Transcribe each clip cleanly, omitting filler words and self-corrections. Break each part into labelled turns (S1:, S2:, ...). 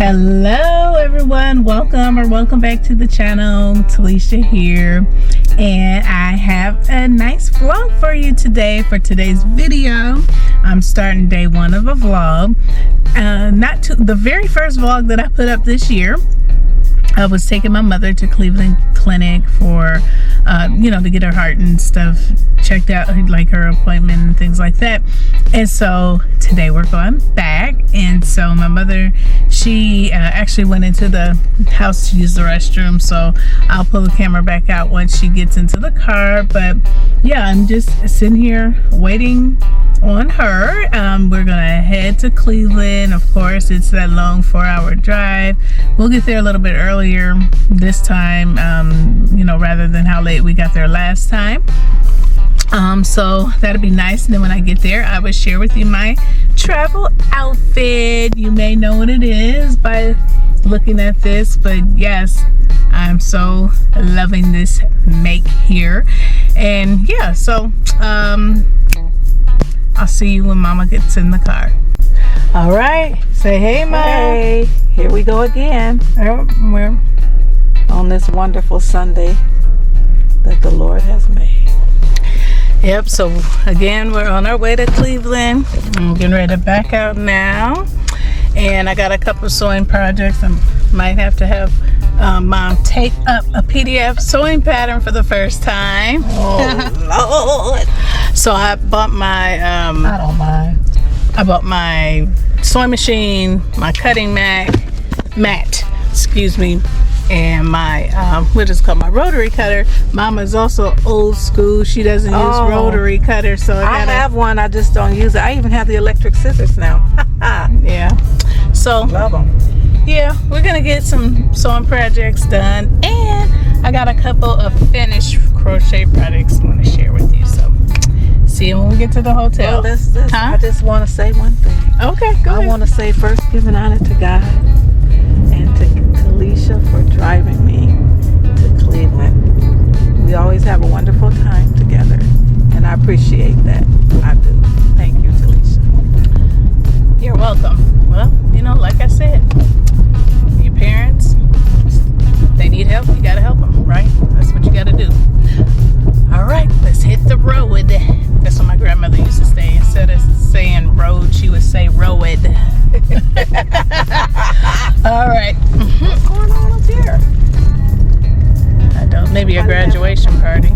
S1: Hello everyone, welcome back to the channel. Talisha here, and I have a nice vlog for you today. For today's video, I'm starting day one of a vlog. The very first vlog that I put up this year. I was taking my mother to Cleveland Clinic for to get her heart and stuff checked out, like her appointment and things like that. And so today we're going back, and so my mother, she actually went into the house to use the restroom, so I'll pull the camera back out once she gets into the car. But yeah, I'm just sitting here waiting on her. We're gonna head to Cleveland. Of course, it's that long 4-hour drive. We'll get there a little bit earlier this time, rather than how late we got there last time. So that'll be nice. And then when I get there, I will share with you my travel outfit. You may know what it is by looking at this, but yes, I'm so loving this make here. And yeah, so I'll see you when Mama gets in the car. All right, say hey, Ma.
S2: Hey, here we go again.
S1: We're
S2: on this wonderful Sunday that the Lord has made.
S1: Yep, so again, we're on our way to Cleveland. I'm getting ready to back out now. And I got a couple of sewing projects. I might have to have Mom take up a PDF sewing pattern for the first time.
S2: Oh, Lord.
S1: So I bought my
S2: I don't mind.
S1: I bought my sewing machine, my cutting mat, and my what is it called, my rotary cutter. Mama's also old school. She doesn't use rotary cutter, so I
S2: have one. I just don't use it. I even have the electric scissors now.
S1: Yeah. So
S2: love them.
S1: Yeah, we're gonna get some sewing projects done, and I got a couple of finished crochet projects I want to share with you. So see you when we get to the hotel.
S2: Well, I just want to say one thing.
S1: Okay, go ahead.
S2: I want to say first, giving honor to God and to Talisha for driving me to Cleveland. We always have a wonderful time together, and I appreciate that. I do. Thank you, Talisha.
S1: You're welcome. Well, like I said, your parents, they need help, you gotta help them, right? That's what you gotta do. All right, let's hit the road. That's what my grandmother used to say. Instead of saying road, she would say road. All right.
S2: What's going on up here?
S1: I don't, maybe a graduation party.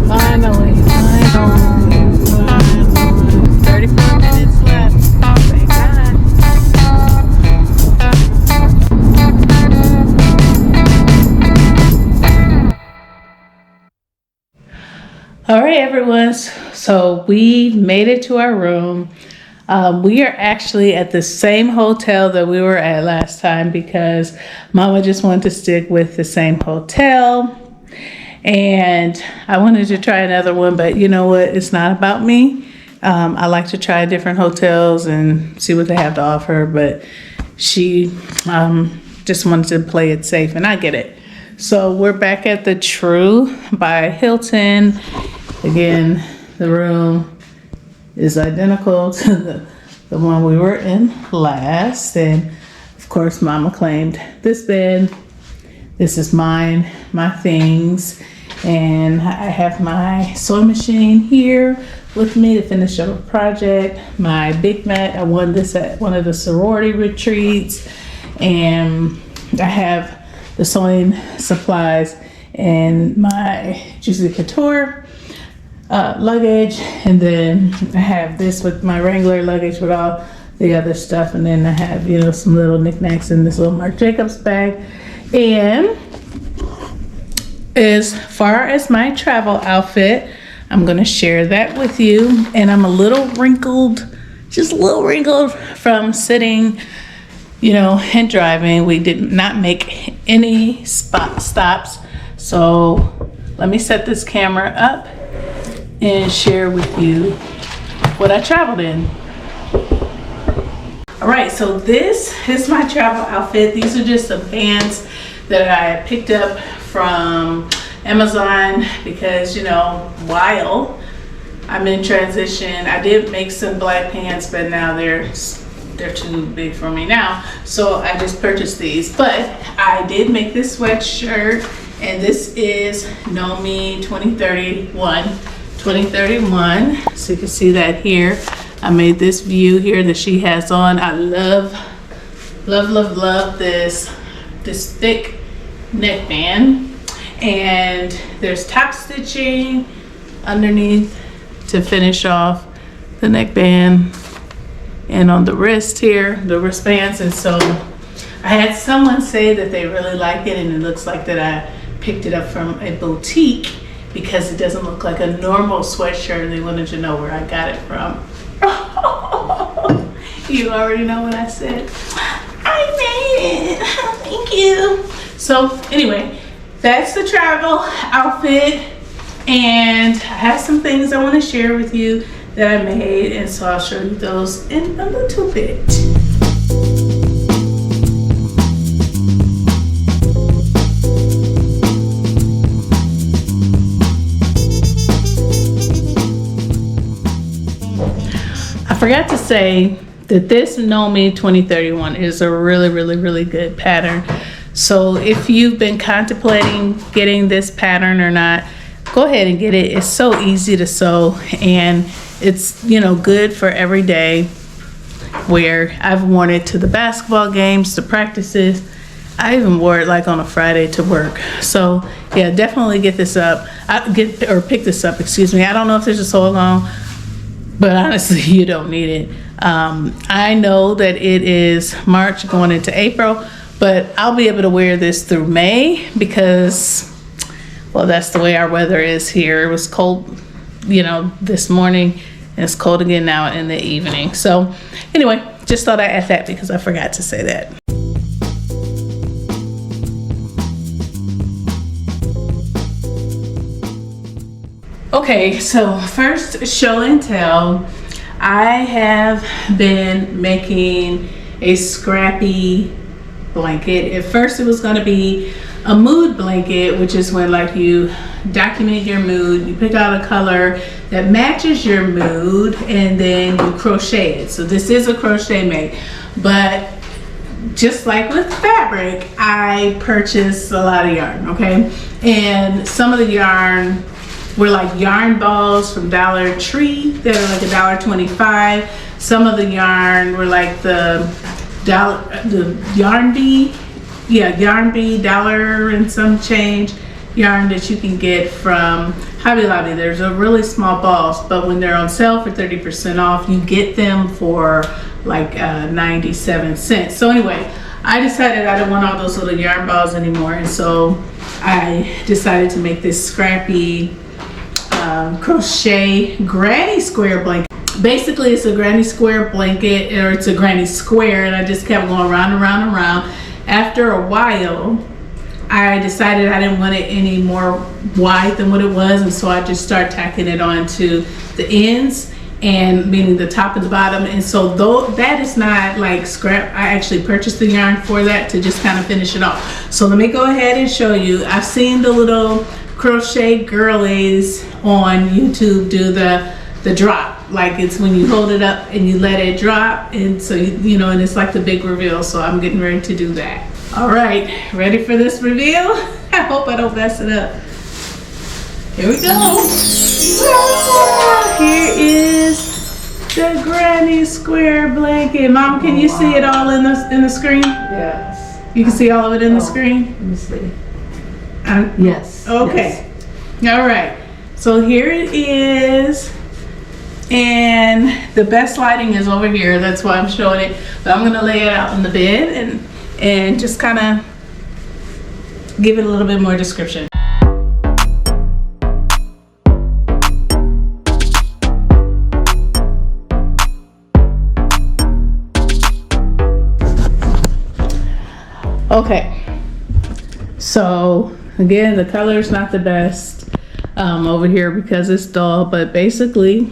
S1: Finally. 34 minutes left.
S2: Thank God.
S1: All right, everyone. So we made it to our room. We are actually at the same hotel that we were at last time because Mama just wanted to stick with the same hotel. And I wanted to try another one, but you know what? It's not about me. I like to try different hotels and see what they have to offer, but she just wanted to play it safe, and I get it. So we're back at the True by Hilton. Again, the room is identical to the one we were in last, and of course Mama claimed this bed. This is mine, my things, and I have my sewing machine here with me to finish up a project. My big mat, I won this at one of the sorority retreats, and I have the sewing supplies and my Juicy Couture luggage, and then I have this with my Wrangler luggage with all the other stuff, and then I have some little knickknacks in this little Marc Jacobs bag. And as far as my travel outfit, I'm going to share that with you. And I'm a little wrinkled, just a little wrinkled from sitting, and driving. We did not make any stops. So let me set this camera up and share with you what I traveled in. All right, so this is my travel outfit. These are just some pants that I picked up from Amazon because, while I'm in transition. I did make some black pants, but now they're too big for me now. So I just purchased these. But I did make this sweatshirt, and this is Nomi 2031. So you can see that here. I made this view here that she has on. I love this thick neckband. And there's top stitching underneath to finish off the neckband, and on the wrist here, the wristbands. And so I had someone say that they really like it, and it looks like that I picked it up from a boutique because it doesn't look like a normal sweatshirt, and they wanted to know where I got it from. You already know what I said. I made it. Thank you. So anyway, that's the travel outfit, and I have some things I want to share with you that I made, and so I'll show you those in a little bit. I forgot to say that this Nomi 2031 is a really good pattern. So if you've been contemplating getting this pattern or not, go ahead and get it. It's so easy to sew, and it's, you know, good for every day wear. I've worn it to the basketball games, to practices. I even wore it like on a Friday to work. So yeah, definitely get this up. Pick this up, excuse me. I don't know if there's a sew along, but honestly, you don't need it. I know that it is March going into April, but I'll be able to wear this through May because, well, that's the way our weather is here. It was cold, you know, this morning, and it's cold again now in the evening. So anyway, just thought I'd add that because I forgot to say that. Okay, so first, show and tell. I have been making a scrappy blanket. At first it was going to be a mood blanket, which is when like you document your mood, you pick out a color that matches your mood, and then you crochet it. So this is a crochet made, but just like with fabric, I purchased a lot of yarn, okay? And some of the yarn were like yarn balls from Dollar Tree that are like $1.25. Some of the yarn were like the yarn bee, dollar and some change yarn that you can get from Hobby Lobby. There's a really small balls, but when they're on sale for 30% off, you get them for like 97 cents. So anyway, I decided I didn't want all those little yarn balls anymore, and so I decided to make this scrappy crochet granny square blanket. Basically, it's a granny square blanket, or it's a granny square, and I just kept going round and round and round. After a while, I decided I didn't want it any more wide than what it was, and so I just started tacking it onto the ends, and meaning the top and the bottom. And so though that is not like scrap, I actually purchased the yarn for that to just kind of finish it off. So let me go ahead and show you. I've seen the little crochet girlies on YouTube do the drop, like it's when you hold it up and you let it drop, and so you know, and it's like the big reveal. So I'm getting ready to do that. All right, ready for this reveal? I hope I don't mess it up. Here we go. Here is the granny square blanket. Mom, can you see it all in the screen?
S2: Yes.
S1: You can see all of it in the screen?
S2: Let me see. Yes.
S1: Okay. Yes. All right. So here it is. And the best lighting is over here. That's why I'm showing it. But I'm going to lay it out on the bed and just kind of give it a little bit more description. Okay, so again, the color is not the best over here because it's dull, but basically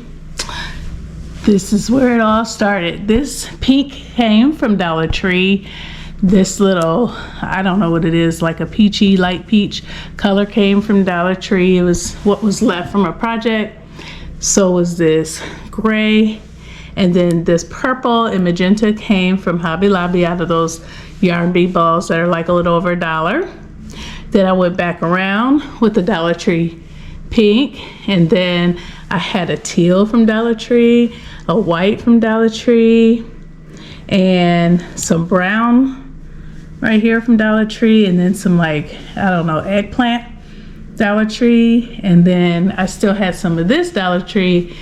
S1: this is where it all started. This pink came from Dollar Tree. This little, I don't know what it is, like a peachy, light peach color came from Dollar Tree. It was what was left from a project. So was this gray, and then this purple and magenta came from Hobby Lobby out of those yarn bee balls that are like a little over $1. Then I went back around with the Dollar Tree pink, and then I had a teal from Dollar Tree, a white from Dollar Tree, and some brown right here from Dollar Tree, and then some, like, I don't know, eggplant Dollar Tree, and then I still had some of this Dollar Tree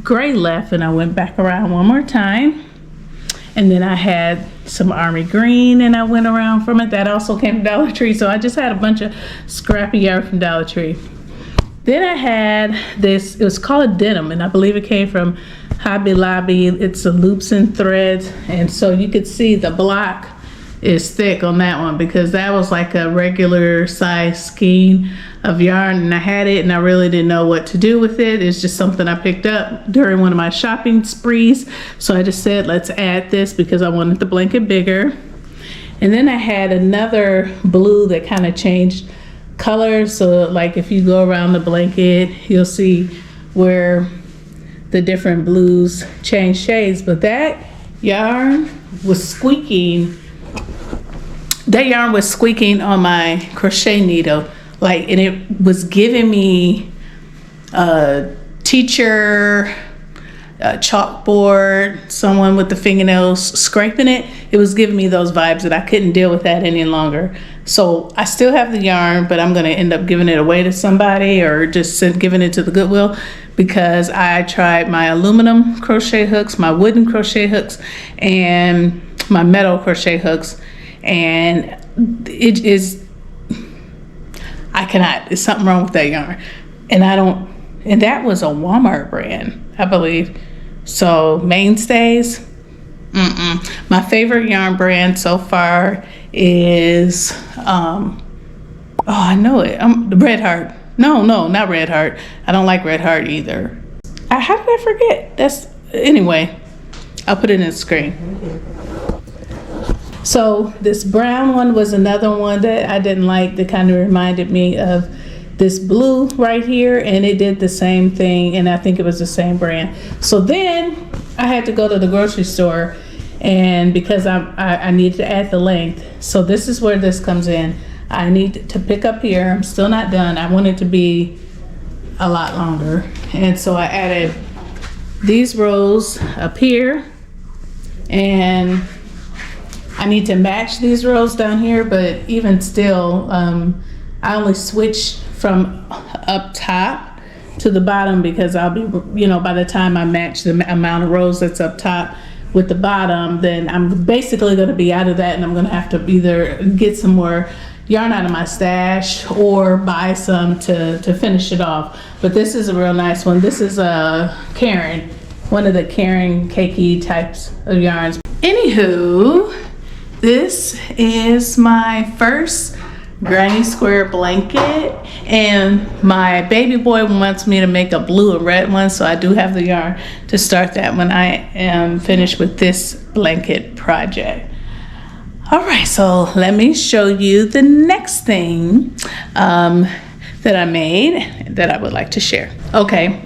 S1: gray left, and I went back around one more time, and then I had some army green, and I went around from it. That also came from Dollar Tree. So I just had a bunch of scrappy yarn from Dollar Tree. Then I had this, it was called denim, and I believe it came from Hobby Lobby. It's a loops and threads, and so you could see the block is thick on that one because that was like a regular size skein of yarn, and I had it and I really didn't know what to do with it. It's just something I picked up during one of my shopping sprees, so I just said let's add this because I wanted the blanket bigger. And then I had another blue that kind of changed colors, so like if you go around the blanket you'll see where the different blues change shades. But that yarn was squeaking. That yarn was squeaking on my crochet needle, like, and it was giving me a teacher, a chalkboard, someone with the fingernails scraping it. It was giving me those vibes that I couldn't deal with that any longer. So I still have the yarn, but I'm gonna end up giving it away to somebody or just giving it to the Goodwill, because I tried my aluminum crochet hooks, my wooden crochet hooks, and my metal crochet hooks, and it is, I cannot, there's something wrong with that yarn. And I don't, and that was a Walmart brand, I believe. So Mainstays, my favorite yarn brand so far is, oh, I know it, Red Heart. No, not Red Heart. I don't like Red Heart either. How did I forget? That's, anyway, I'll put it in the screen. So this brown one was another one that I didn't like, that kind of reminded me of this blue right here, and it did the same thing, and I think it was the same brand. So then I had to go to the grocery store, and because I needed to add the length. So this is where this comes in. I need to pick up here. I'm still not done. I want it to be a lot longer, and so I added these rows up here, and I need to match these rows down here, but even still, I only switch from up top to the bottom because I'll be, you know, by the time I match the amount of rows that's up top with the bottom, then I'm basically going to be out of that, and I'm going to have to either get some more yarn out of my stash or buy some to finish it off. But this is a real nice one. This is a Karen, one of the Karen cakey types of yarns. Anywho, this is my first granny square blanket, and my baby boy wants me to make a blue and red one, so I do have the yarn to start that when I am finished with this blanket project. All right, so let me show you the next thing that I made that I would like to share. Okay,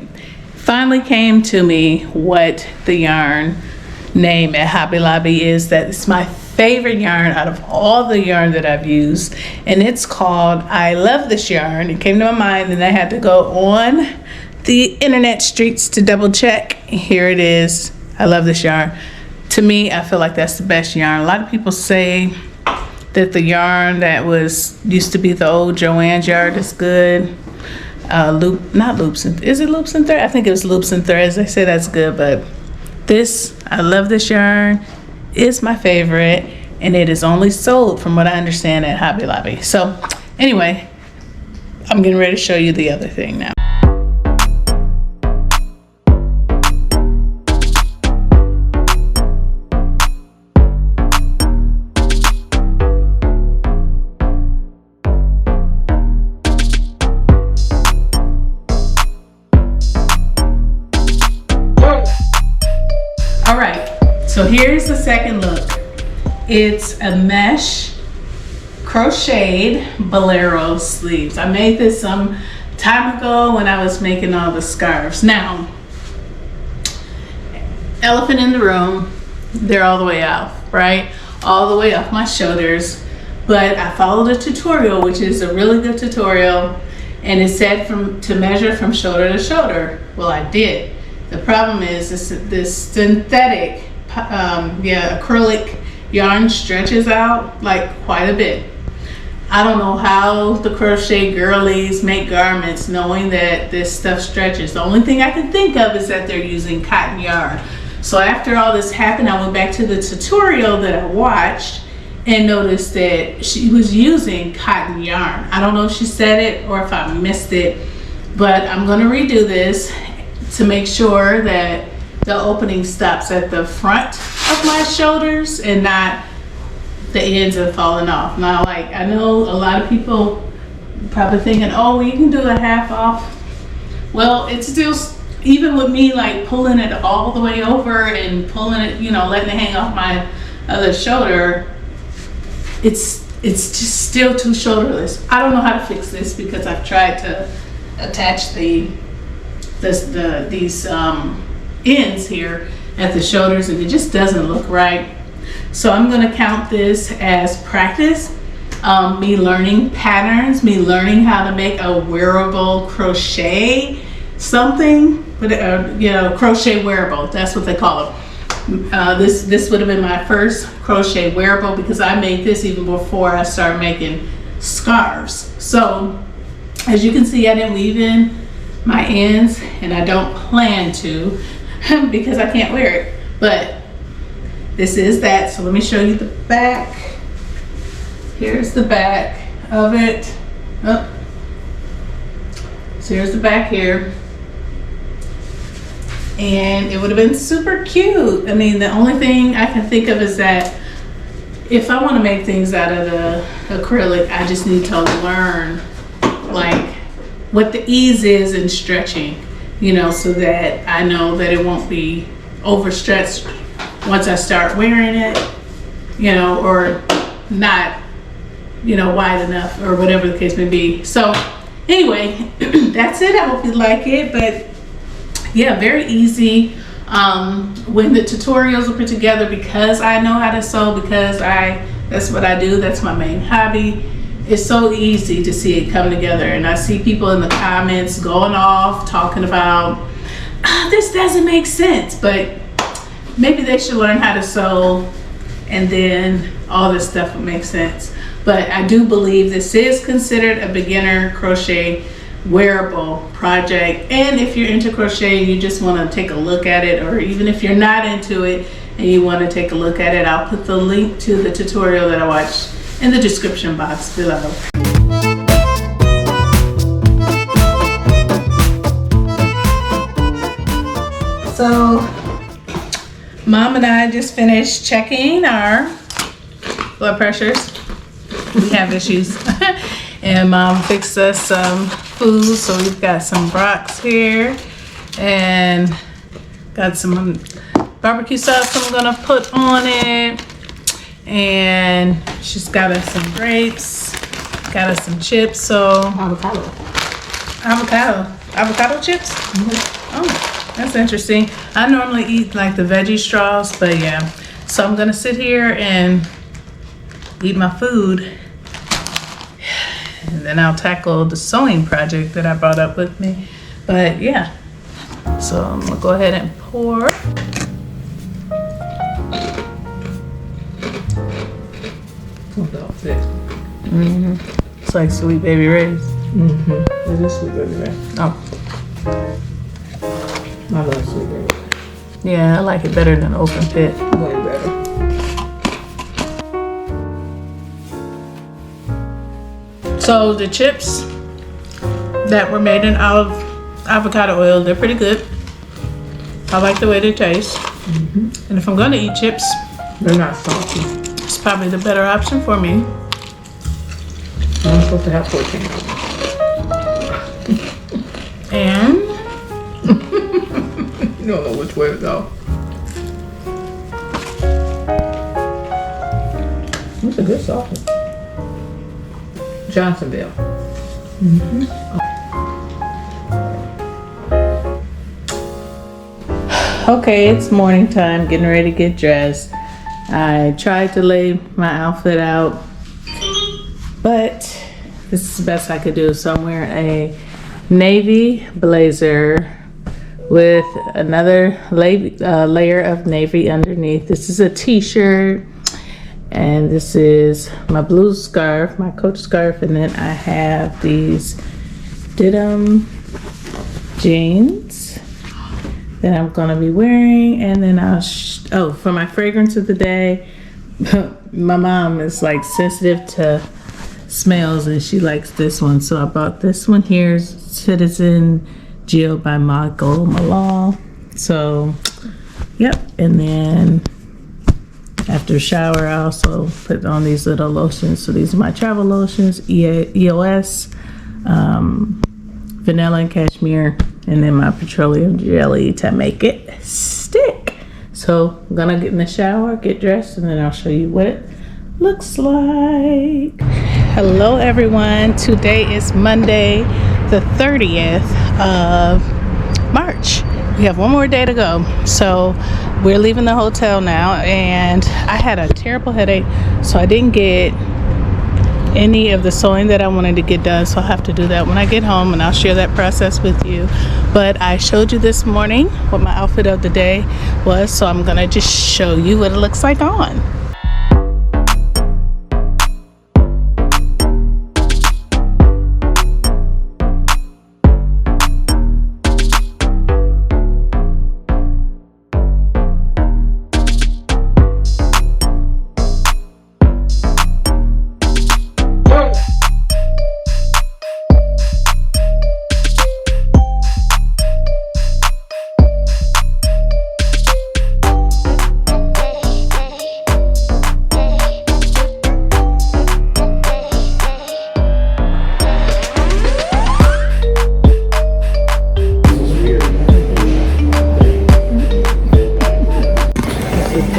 S1: finally came to me what the yarn name at Hobby Lobby is. That it's my favorite yarn out of all the yarn that I've used, and it's called I Love This Yarn. It came to my mind, and I had to go on the internet streets to double check. Here it is. I love this yarn. To me, I feel like that's the best yarn. A lot of people say that the yarn that used to be the old Joann's yarn is good. Is it loops and thread? I think it was loops and threads. They say that's good, but this, I love this yarn, is my favorite, and it is only sold, from what I understand, at Hobby Lobby. So anyway, I'm getting ready to show you the other thing now. All right, so here's the second look. It's a mesh crocheted bolero sleeves. I made this some time ago when I was making all the scarves. Now, elephant in the room, they're all the way out, right? All the way off my shoulders. But I followed a tutorial, which is a really good tutorial, and it said to measure from shoulder to shoulder. Well, I did. The problem is this synthetic, acrylic yarn stretches out like quite a bit. I don't know how the crochet girlies make garments knowing that this stuff stretches. The only thing I can think of is that they're using cotton yarn. So after all this happened, I went back to the tutorial that I watched and noticed that she was using cotton yarn. I don't know if she said it or if I missed it, but I'm gonna redo this to make sure that the opening stops at the front of my shoulders and not the ends are falling off. Now, like, I know a lot of people probably thinking, oh, you can do a half off. Well, it's still, even with me like pulling it all the way over and pulling it, you know, letting it hang off my other shoulder, it's just still too shoulderless. I don't know how to fix this because I've tried to attach these ends here at the shoulders and it just doesn't look right. So I'm going to count this as practice, me learning patterns, me learning how to make a wearable crochet something, but crochet wearable, that's what they call it. This would have been my first crochet wearable because I made this even before I started making scarves. So as you can see, I didn't weave in my ends and I don't plan to because I can't wear it, but this is that. So let me show you the back. Here's the back of it. Oh. So here's the back here. And it would have been super cute. I mean, the only thing I can think of is that if I want to make things out of the acrylic, I just need to learn like what the ease is in stretching, you know, so that I know that it won't be overstretched once I start wearing it, you know, or not, you know, wide enough or whatever the case may be. So anyway, that's it. I hope you like it, but yeah, very easy. When the tutorials are put together, because I know how to sew, because that's what I do, that's my main hobby, it's so easy to see it come together. And I see people in the comments going off talking about, this doesn't make sense, but maybe they should learn how to sew and then all this stuff would make sense. But I do believe this is considered a beginner crochet wearable project, and if you're into crochet and you just want to take a look at it, or even if you're not into it and you want to take a look at it, I'll put the link to the tutorial that I watched in the description box below. So Mom and I just finished checking our blood pressures. We have issues. And Mom fixed us some food, so we've got some brocks here and got some barbecue sauce I'm gonna put on it, and she's got us some grapes, got us some chips. So avocado chips. Oh, that's interesting. I normally eat like the veggie straws, but yeah. So I'm gonna sit here and eat my food, and then I'll tackle the sewing project that I brought up with me. But yeah, so I'm gonna go ahead and pour. It's like Sweet Baby Ray's.
S2: It is Sweet Baby Ray.
S1: Oh,
S2: I love Sweet Baby Ray.
S1: yeah, I like it better than Open Pit.
S2: Way better.
S1: So the chips that were made in avocado oil, they're pretty good. I like the way they taste. And if I'm gonna eat chips,
S2: They're not salty.
S1: it's probably the better option for me.
S2: I'm supposed to have protein.
S1: And
S2: You don't know which way to go. It's a good sausage. Johnsonville.
S1: Okay, it's morning time, getting ready to get dressed. I tried to lay my outfit out, but this is the best I could do. So I'm wearing a navy blazer with another layer of navy underneath. This is a t-shirt, and this is my blue scarf, my coach scarf, and then I have these denim jeans that I'm gonna be wearing. And then I'll for my fragrance of the day, my mom is like sensitive to smells and she likes this one, so I bought this one here, Citizen Jill by Michael Malone. So yep. And then after shower I also put on these little lotions. So these are my travel lotions, EOS, vanilla and cashmere, and then my petroleum jelly to make it stick. So I'm gonna get in the shower, get dressed, and then I'll show you what it looks like. Hello everyone, today is Monday the 30th of March. We have one more day to go, so we're leaving the hotel now, and I had a terrible headache, so I didn't get any of the sewing that I wanted to get done, so I'll have to do that when I get home, and I'll share that process with you. But I showed you this morning what my outfit of the day was, so I'm gonna just show you what it looks like on.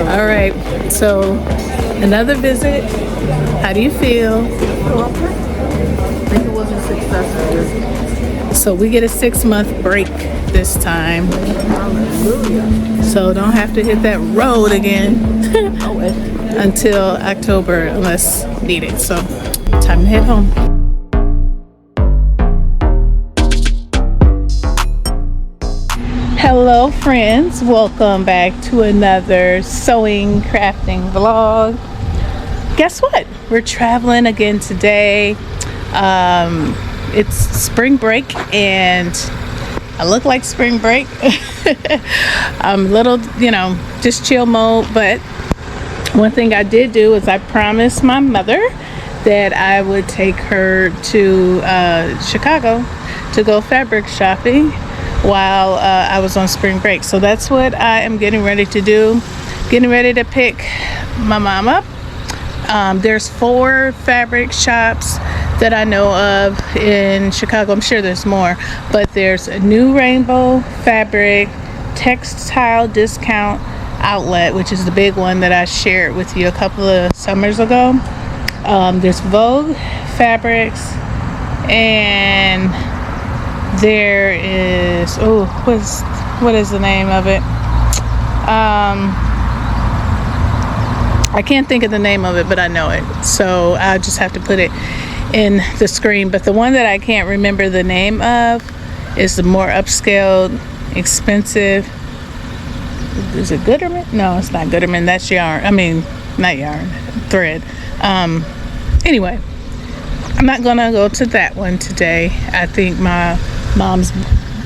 S1: All right, so another visit. How do you feel?
S2: I think it wasn't successful.
S1: So we get a 6-month break this time.
S2: Hallelujah.
S1: So don't have to hit that road again
S2: Oh,
S1: until October unless needed. So time to head home. Hello friends, welcome back to another sewing crafting vlog. Guess what? We're traveling again today. It's spring break and I look like spring break. I'm a little, just chill mode, but one thing I did do is I promised my mother that I would take her to Chicago to go fabric shopping while I was on spring break. So that's what I am getting ready to do. Getting ready to pick my mom up. There's 4 fabric shops that I know of in Chicago. I'm sure there's more, but there's a New Rainbow Fabric Textile Discount Outlet, which is the big one that I shared with you a couple of summers ago. There's Vogue Fabrics, and there is, what is the name of it? I can't think of the name of it, but I know it, so I'll just have to put it in the screen. But the one that I can't remember the name of is the more upscale, expensive. Is it Gooderman? No, it's not Gooderman. That's yarn. I mean, not yarn, thread. Anyway, I'm not gonna go to that one today. I think my mom's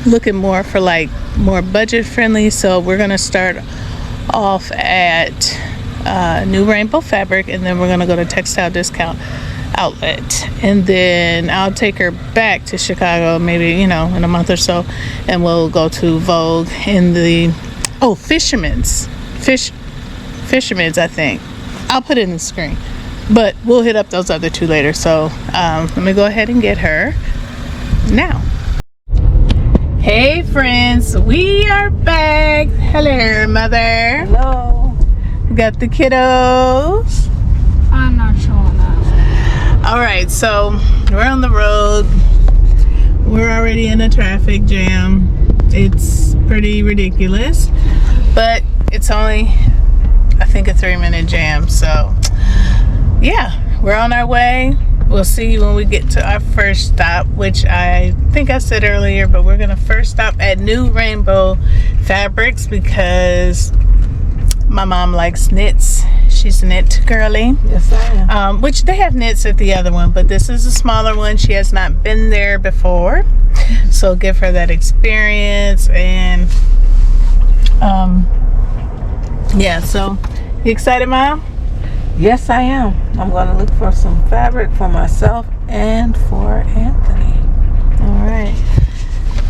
S1: looking more for like more budget friendly, so we're gonna start off at New Rainbow Fabric, and then we're gonna go to Textile Discount Outlet, and then I'll take her back to Chicago maybe in a month or so, and we'll go to Vogue in the Fisherman's I think. I'll put it in the screen, but we'll hit up those other 2 later. So let me go ahead and get her now. Hey friends, we are back. Hello mother.
S2: hello.
S1: We got the kiddos.
S3: I'm not showing that.
S1: All right, so we're on the road. We're already in a traffic jam. It's pretty ridiculous. but it's only, I think, a 3-minute jam. So yeah, we're on our way. We'll see when we get to our first stop, which I think I said earlier, but we're gonna first stop at New Rainbow Fabrics because my mom likes knits. She's a knit girly.
S2: Yes, I am.
S1: Which they have knits at the other one, but this is a smaller one. She has not been there before, so give her that experience. And yeah, so you excited, Mom?
S2: Yes, I am. I'm going to look for some fabric for myself and for Anthony.
S1: All right.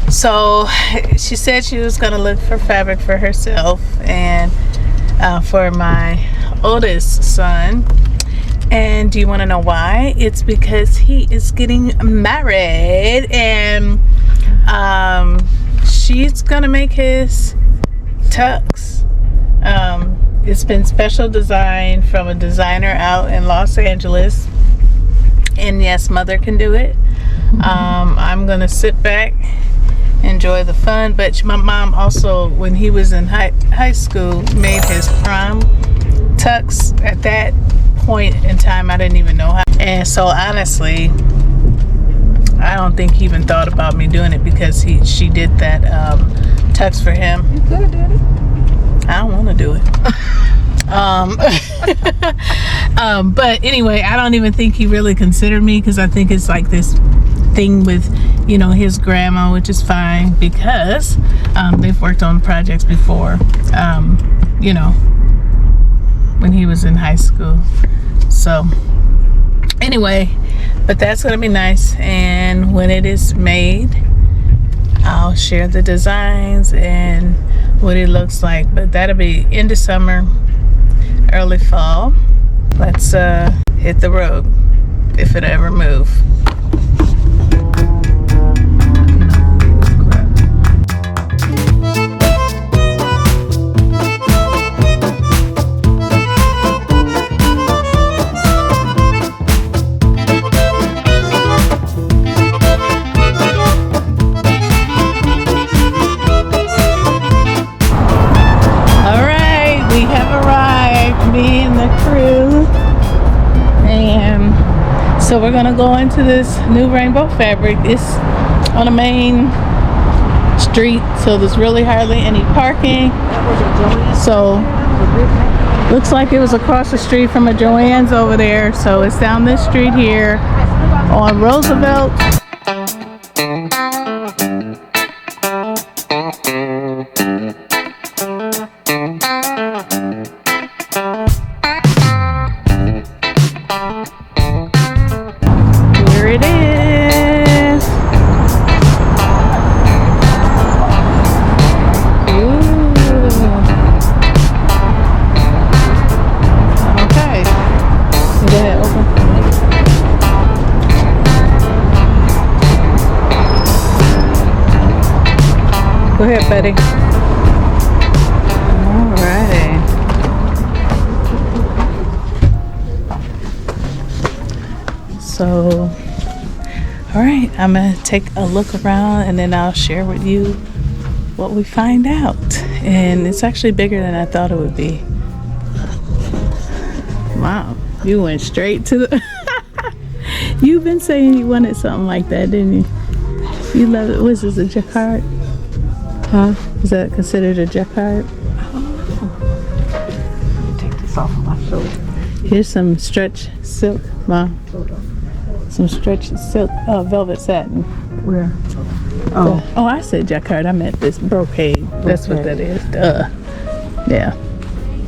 S1: So she said she was going to look for fabric for herself and for my oldest son. And do you want to know why? It's because he is getting married, and she's going to make his tux. It's been special designed from a designer out in Los Angeles, and yes, mother can do it. I'm gonna sit back, enjoy the fun. But my mom also, when he was in high school, made his prom tux. At that point in time, I didn't even know how, and so honestly, I don't think he even thought about me doing it because she did that tux for him.
S2: You could have did it.
S1: I don't want to do it. But anyway, I don't even think he really considered me because I think it's like this thing with, you know, his grandma, which is fine because they've worked on projects before, you know, when he was in high school. So anyway, but that's going to be nice. And when it is made, I'll share the designs and what it looks like. But that'll be end of summer, early fall. Let's hit the road if it ever move. Me and the crew, and so we're gonna go into this New Rainbow Fabric. It's on a main street, so there's really hardly any parking. So looks like it was across the street from a Joann's over there. So it's down this street here on Roosevelt. Here it is. Ooh. Okay. Go ahead, open. Go ahead, buddy. All right. So, all right, I'm gonna take a look around and then I'll share with you what we find out. And it's actually bigger than I thought it would be. Wow, you went straight to the You've been saying you wanted something like that, didn't you? You love it. What's this, a jacquard? Huh? Is that considered a jacquard?
S2: Take this off of my shoulder.
S1: Here's some stretch silk, Mom. Some stretch silk, velvet satin.
S2: Where? Oh.
S1: Oh, I said jacquard. I meant this brocade. That's what that is. Duh. Yeah.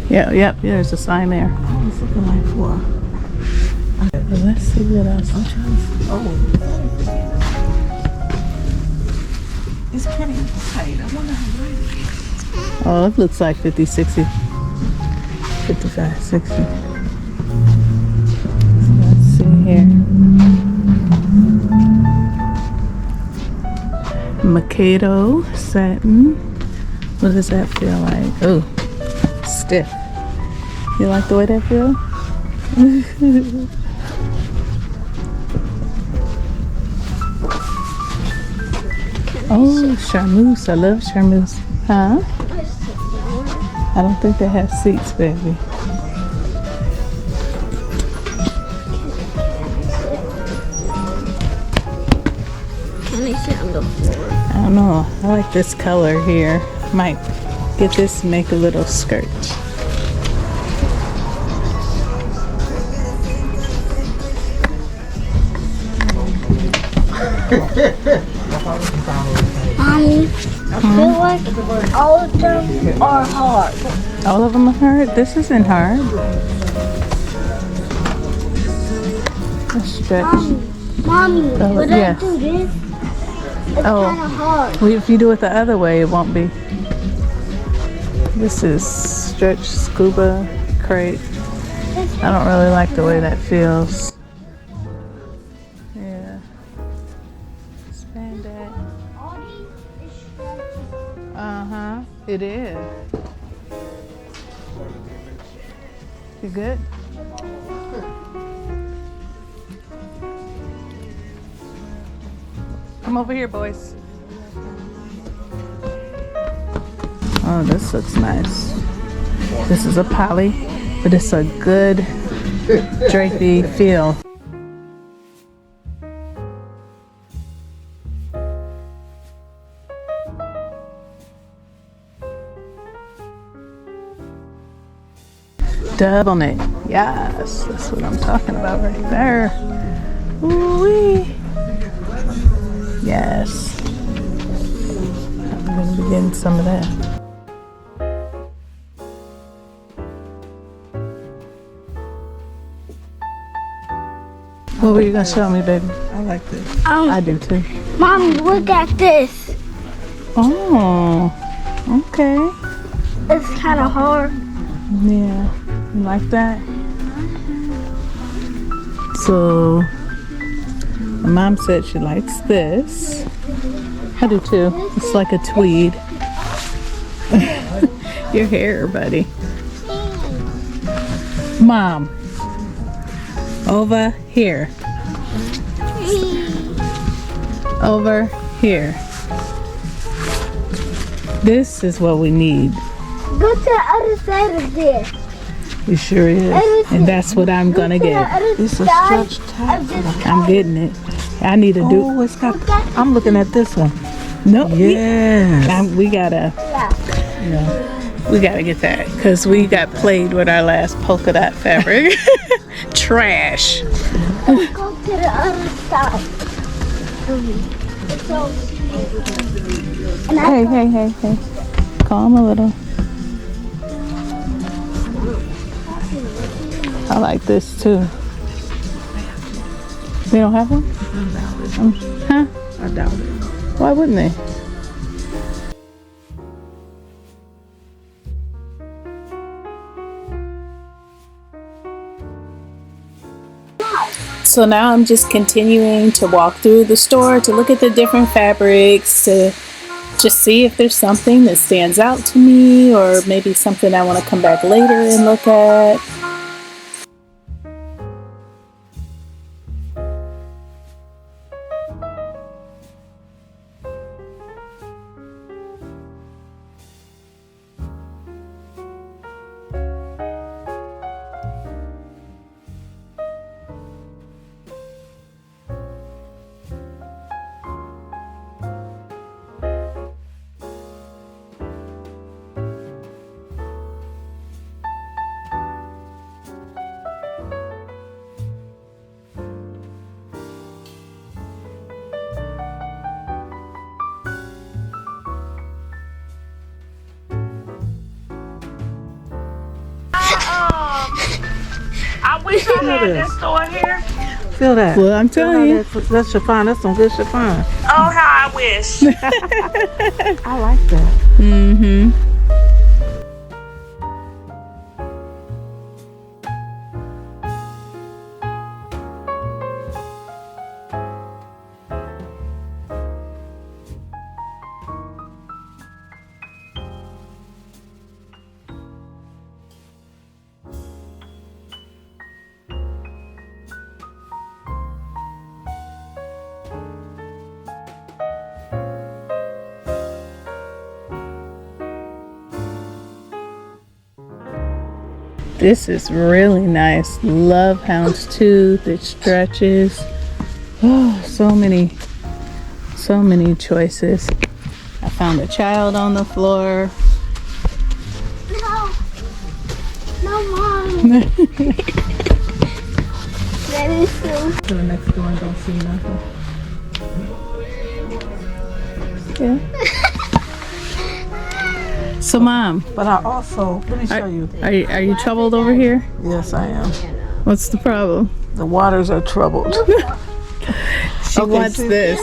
S1: Yeah. Yep. There's a sign there.
S2: What's it looking like for?
S1: Well, let's see what else.
S2: I'm trying to see. Oh. It's pretty tight. I wonder how wide it is.
S1: Oh, it looks like 50, 60, 55, 60. So let's see here. Mikado satin. What does that feel like? Oh, stiff. You like the way that feels? Oh, charmeuse. I love charmeuse. Huh? I don't think they have seats, baby.
S3: Can I sit on the floor?
S1: I don't know. I like this color here. Might get this to make a little skirt.
S3: Mommy, I feel like all of them are hard.
S1: All of them are hard? This isn't hard. Let's stretch.
S3: Mommy, when
S1: yes.
S3: I do this, it's
S1: Oh.
S3: kind of hard.
S1: Well, if you do it the other way, it won't be. This is stretch scuba crate. I don't really like the way that feels. Yeah. Spandex. Uh-huh. It is. You good? Come over here, boys. Oh, this looks nice. This is a poly, but it's a good drapey feel. Double knit. Yes, that's what I'm talking about right there. Ooh-wee. Yes. I'm gonna be getting some of that. What were you gonna show me, baby?
S2: I like this.
S1: I do too.
S3: Mommy, look at this.
S1: Oh, okay.
S3: It's kind of hard.
S1: Yeah, you like that? So, my mom said she likes this. I do too. It's like a tweed. Your hair, buddy. Mom, over here. Over here. This is what we need.
S3: Go to the other side of this.
S1: It sure is. And that's what I'm gonna get.
S2: It's a stretch top.
S1: I'm getting it. I need to do.
S2: Oh, it's got. I'm looking at this one.
S1: No.
S2: Yes.
S1: We gotta. We gotta get that because we got played with our last polka dot fabric. Trash.
S3: Let's go to the other side. And
S1: Hey. Calm a little. I like this too. They don't have one? Huh?
S2: I doubt it.
S1: Why wouldn't they? So now I'm just continuing to walk through the store to look at the different fabrics, to just see if there's something that stands out to me, or maybe something I want to come back later and look at.
S4: I wish I had that store here.
S2: Feel that.
S1: Well, I'm telling you.
S2: That's chiffon. That's some good chiffon.
S4: Oh, how I wish.
S2: I like that.
S1: Mm-hmm. This is really nice. Love houndstooth. It stretches. Oh, so many choices. I found a child on the floor.
S3: No. No, Mom. That is so.
S2: To the next door and don't see nothing.
S1: Yeah. So, Mom,
S2: But I also, let me show you.
S1: are you troubled over here?
S2: Yes, I am.
S1: What's the problem?
S2: The waters are troubled.
S1: She wants
S2: see-
S1: this.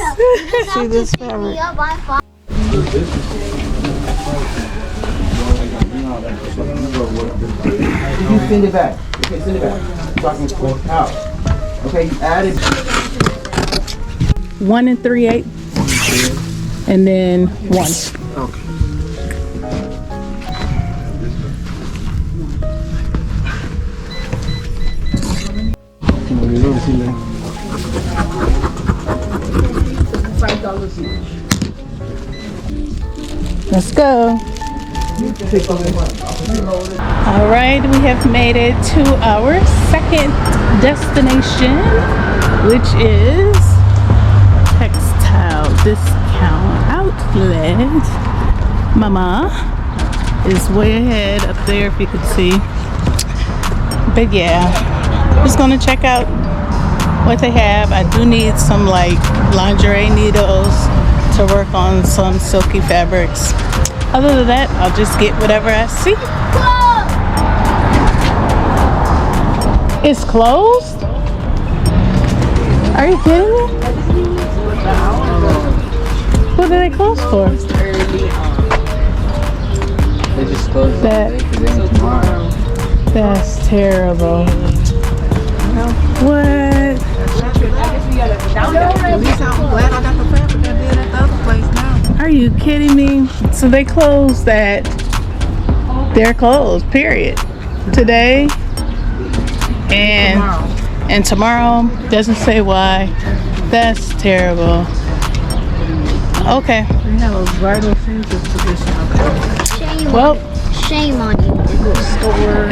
S2: See this fabric?
S3: Yeah, by far.
S5: You send it back. Okay, send it back. So I can pull it out. Okay, you added.
S1: 1 3/8, and then 1.
S5: Okay.
S1: Let's go. All right, we have made it to our second destination, which is textile discount outlet. Mama is way ahead up there, if you could see. But yeah, just gonna check out what they have. I do need some like lingerie needles to work on some silky fabrics. Other than that, I'll just get whatever I see. It's closed? Are you kidding me? What did they close for?
S5: They just closed
S1: That,
S5: tomorrow.
S1: that's terrible. What?
S2: At least I'm glad I got the fabric I did at the other place now.
S1: Are you kidding me? So they closed that. They're closed, period. Today and tomorrow. Doesn't say why. That's terrible. Okay.
S2: They have a bridal seamstress position up there.
S1: Well,
S3: Shame on you, store.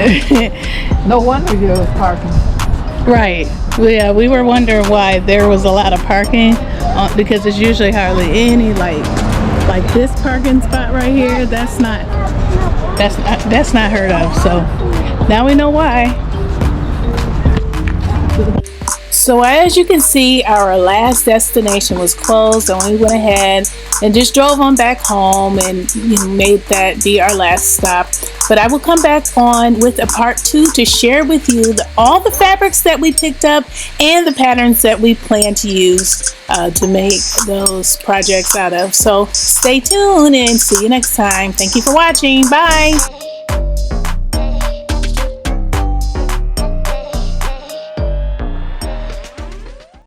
S2: No wonder you was parking.
S1: right. Yeah, we were wondering why there was a lot of parking because there's usually hardly any like this parking spot right here. That's not heard of. So now we know why. So as you can see, our last destination was closed, and we went ahead and just drove on back home and made that be our last stop. But I will come back on with a part 2 to share with you all the fabrics that we picked up and the patterns that we plan to use to make those projects out of. So stay tuned and see you next time. Thank you for watching. Bye.